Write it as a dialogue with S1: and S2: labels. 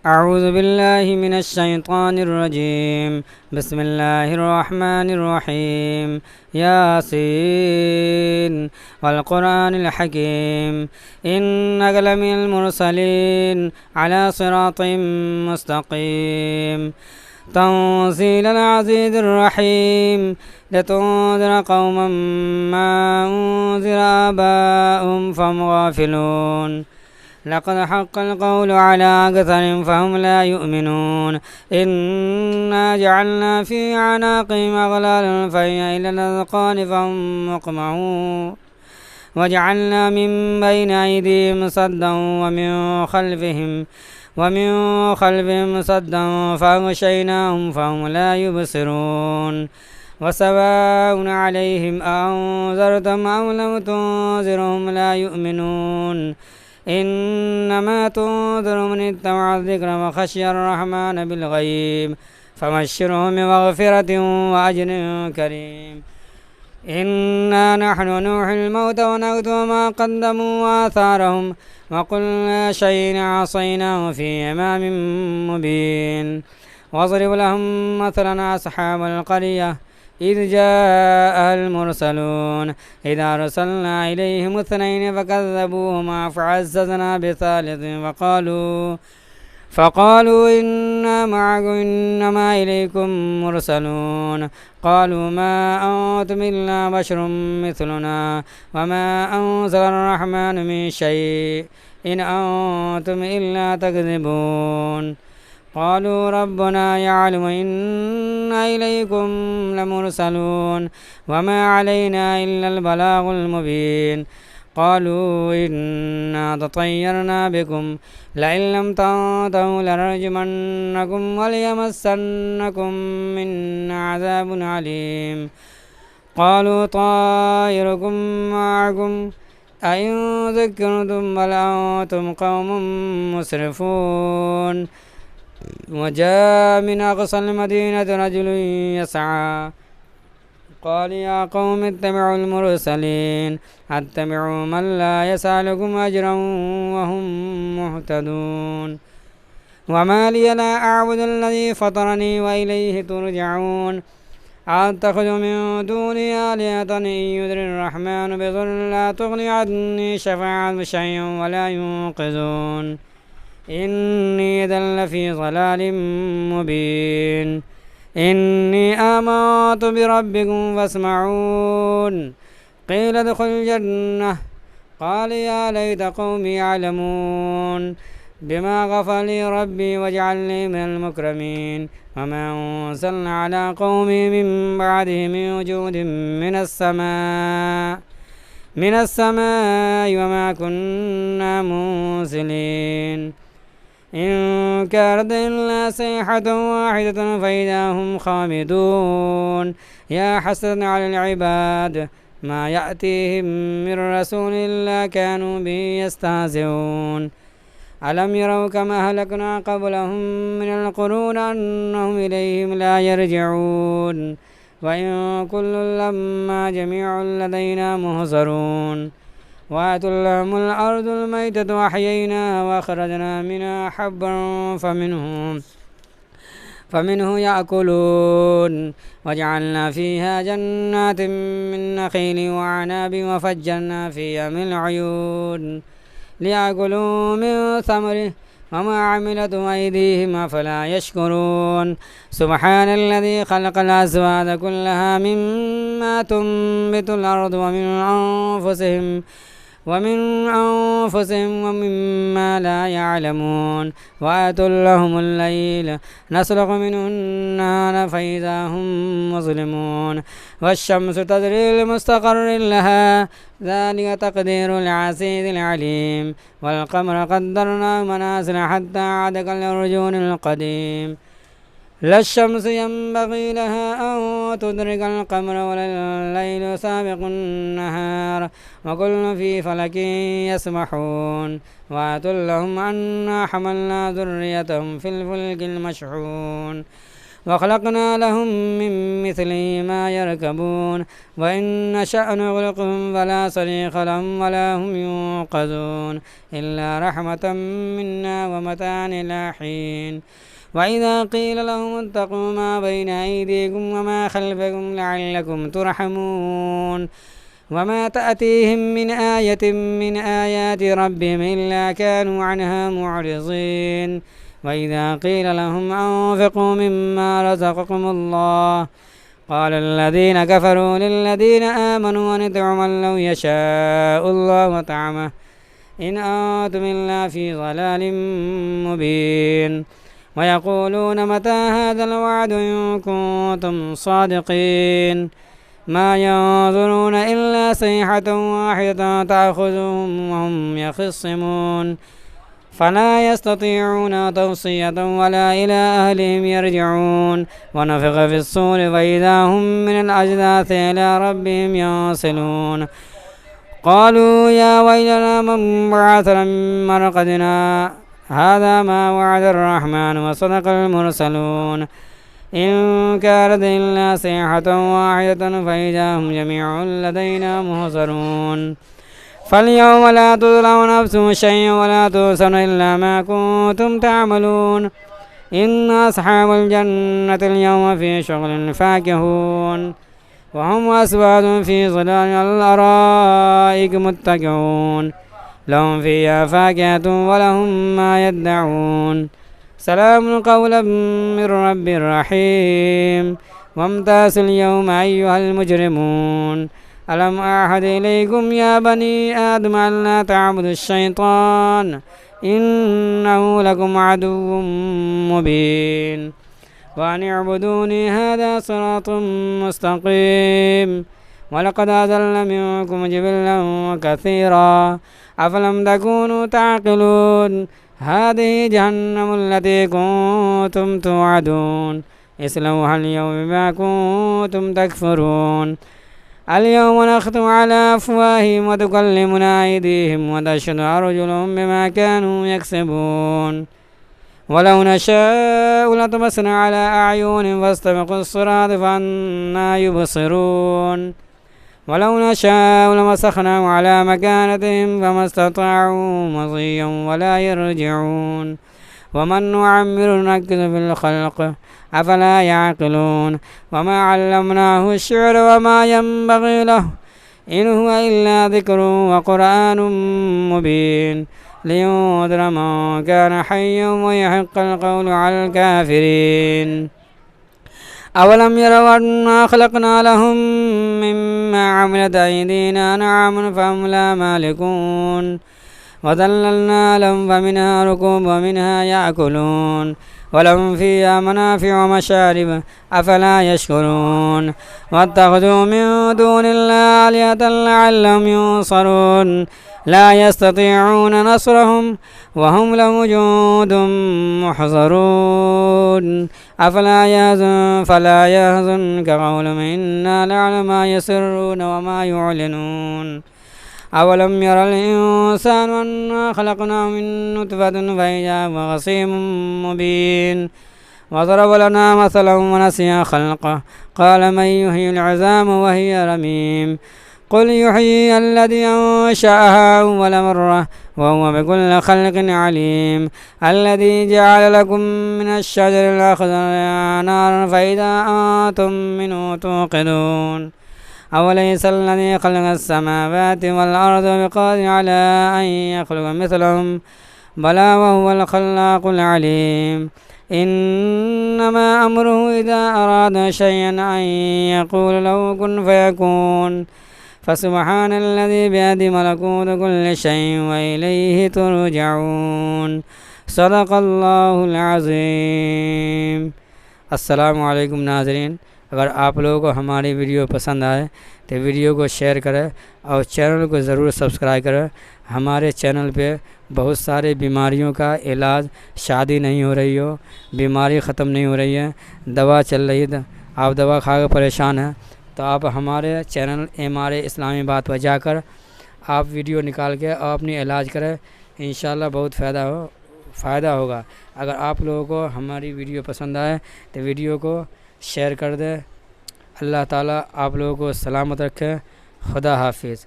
S1: أعوذ بالله من الشيطان الرجيم. بسم الله الرحمن الرحيم. ياسين والقرآن الحكيم إنك لمن المرسلين على صراط مستقيم تنزيل العزيز الرحيم لتنذر قوما ما أنذر آباؤهم فهم غافلون لقد حق القول على أكثرهم فهم لا يؤمنون إنا جعلنا في أعناقهم أغلالا فهي إلى الأذقان فهم مقمحون وجعلنا من بين أيديهم صدا ومن خلفهم صدا فأغشيناهم فهم لا يبصرون وسواء عليهم أأنذرتم أم لم تنذرهم لا يؤمنون إنما تنذر من اتبع الذكر وخشي الرحمن بالغيب فبشرهم بمغفرة وأجر كريم. إنا نحن نحيي الموتى ونكتب ما قدموا وآثارهم وكل شيء أحصيناه في إمام مبين. واضرب لهم مثلا أصحاب القرية إذ جاء المرسلون إذا أرسلنا إليهم اثنين فكذبوهما فعززنا بثالث فقالوا إنا معكم إنما إليكم مرسلون قالوا ما أنتم إلا بشر مثلنا وما أنزل الرحمن من شيء إن أنتم إلا تكذبون. قالوا ربنا يعلم إنا إليكم لمرسلون وما علينا إلا البلاغ المبين. قالوا إنا تطيرنا بكم لئن لم تنتهوا لنرجمنكم وليمسنكم منا عذاب عليم. قالوا طائركم معكم أئن ذكرتم بل أنتم قوم مسرفون. وجاء من أقصى المدينة رجل يسعى قال يا قوم اتبعوا المرسلين اتبعوا من لا يسألكم أجرا وهم مهتدون. وما لي لا أعبد الذي فطرني وإليه ترجعون. أتخذ من دوني آلهة إن يدر الرحمن بضر لا تغني عني شفاعة شيئا ولا ينقذون. إني إذا لفي ضلال مبين. إني آمنت بربكم فاسمعون. قيل ادخل الجنة قال يا ليت قومي يعلمون بما غفر لي ربي وجعلني من المكرمين. وما أنزلنا على قومي من بعده من وجود من السماء وما كنا منزلين. إن كانت إلا صيحة واحدة فإذا هم خامدون. يا حسرة على العباد ما يأتيهم من رسول إلا كانوا به يستهزئون. ألم يروا كما أهلكنا قبلهم من القرون أنهم إليهم لا يرجعون. وإن كل لما جميع لدينا محضرون. وآتوا لهم الأرض الميتة وأحييناها وأخرجنا منها حبا فمنه يأكلون. وجعلنا فيها جنات من نخيل وأعناب وفجرنا فيها من العيون ليأكلوا من ثمره وما عملته أيديهم أفلا يشكرون. سبحان الذي خلق الأزواج كلها مما تنبت الأرض ومن أنفسهم ومما لا يعلمون. وآتوا لهم الليل نسلخ منه النهار فإذا هم مظلمون. والشمس تجري لمستقر لها ذلك تقدير العزيز العليم. والقمر قدرناه منازل حتى عاد كالعرجون القديم. لا الشمس ينبغي لها أن تدرك القمر ولا الليل سابق النهار وكل في فلك يسبحون. وآتوا لهم أنا حملنا ذريتهم في الفلك المشحون وخلقنا لهم من مثله ما يركبون وإن نشأ نغرقهم فلا صريخ لهم ولا هم ينقذون إلا رحمة منا ومتاعا إلى حين وإذا قيل لهم اتقوا ما بين أيديكم وما خلفكم لعلكم ترحمون وما تأتيهم من آية من آيات ربهم إلا كانوا عنها معرضين وإذا قيل لهم أنفقوا مما رزقكم الله قال الذين كفروا للذين آمنوا نطعم من لو يشاء الله وطعمه إن أنتم إلا في ضلال مبين ويقولون متى هذا الوعد إن كنتم صادقين ما ينظرون إلا صيحة واحدة تأخذهم وهم يخصمون فلا يستطيعون توصية ولا إلى أهلهم يرجعون ونفخ في الصور فإذا هم من الأجداث إلى ربهم ينصلون قالوا يا ويلنا من بعثنا من مرقدنا هذا ما وعد الرحمن وصدق المرسلون إن كانت إلا صيحة واحدة فإذا هم جميع لدينا محضرون فاليوم لا تظلم نفس شيئا ولا توزن إلا ما كنتم تعملون إن أصحاب الجنة اليوم في شغل فاكهون وهم أسواد في ظلال الأرائك متكئون لهم فيها فاكهة ولهم ما يدعون سلام قولا من رب رحيم وامتازوا اليوم أيها المجرمون ألم أعهد إليكم يا بني آدم ألا تعبدوا الشيطان إنه لكم عدو مبين وأن اعبدوني هذا صراط مستقيم ولقد أضل منكم جبلا كثيرا أفلم تكونوا تعقلون هذه جهنم التي كنتم توعدون اصلوها اليوم بما كنتم تكفرون اليوم نختم على أفواههم وتكلمنا أيديهم وتشهد أرجلهم بما كانوا يكسبون ولو نشاء لطمسنا على أعينهم فاستبقوا الصراط فأنى يبصرون ولو نشاء لمسخناهم على مكانتهم فما استطاعوا مضيا ولا يرجعون ومن نعمر نكث في الخلق أفلا يعقلون وما علمناه الشعر وما ينبغي له إن هو إلا ذكر وقرآن مبين لينذر من كان حيا ويحق القول على الكافرين أولم يروا أنا خلقنا لهم مما عملت أيدينا نعما فهم لا مالكون وذللنا لهم فمنها ركوب ومنها يأكلون ولهم فيها منافع ومشارب أفلا يشكرون واتخذوا من دون الله آلهة لعلهم ينصرون لا يستطيعون نصرهم وهم لهم جند محضرون فلا يحزنك قولهم إنا نعلم ما يسرون وما يعلنون أولم يرى الإنسان أنا خلقناه من نطفة فإذا هو خصيم مبين وضرب لنا مثلا ونسي خلقه قال من يحيي العظام وهي رميم قل يحيي الذي أنشأها أول مرة وهو بكل خلق عليم الذي جعل لكم من الشجر الأخضر نارا فإذا أنتم منه توقدون أوليس الذي خلق السماوات والأرض بقادر على أن يخلق مثلهم بلى وهو الخلاق العليم إنما أمره إذا أراد شيئا أن يقول له كن فيكون فسبحان الذي بيده ملكوت كل شيء وإليه ترجعون صدق الله العظيم। अस्सलामु अलैकुम नाज़रीन, अगर आप लोगों को हमारी वीडियो पसंद आए तो वीडियो को शेयर करें और चैनल को ज़रूर सब्सक्राइब करें। हमारे चैनल पे बहुत सारे बीमारियों का इलाज, शादी नहीं हो रही हो, बीमारी ख़त्म नहीं हो रही है, दवा चल रही है, आप दवा खा कर परेशान हैं तो आप हमारे चैनल MRA इस्लामी बात पर जाकर आप वीडियो निकाल के आप अपनी इलाज करें। इंशाल्लाह बहुत फ़ायदा होगा। अगर आप लोगों को हमारी वीडियो पसंद आए तो वीडियो को शेयर कर दें। अल्लाह ताला आप लोगों को सलामत रखे। खुदा हाफिज़।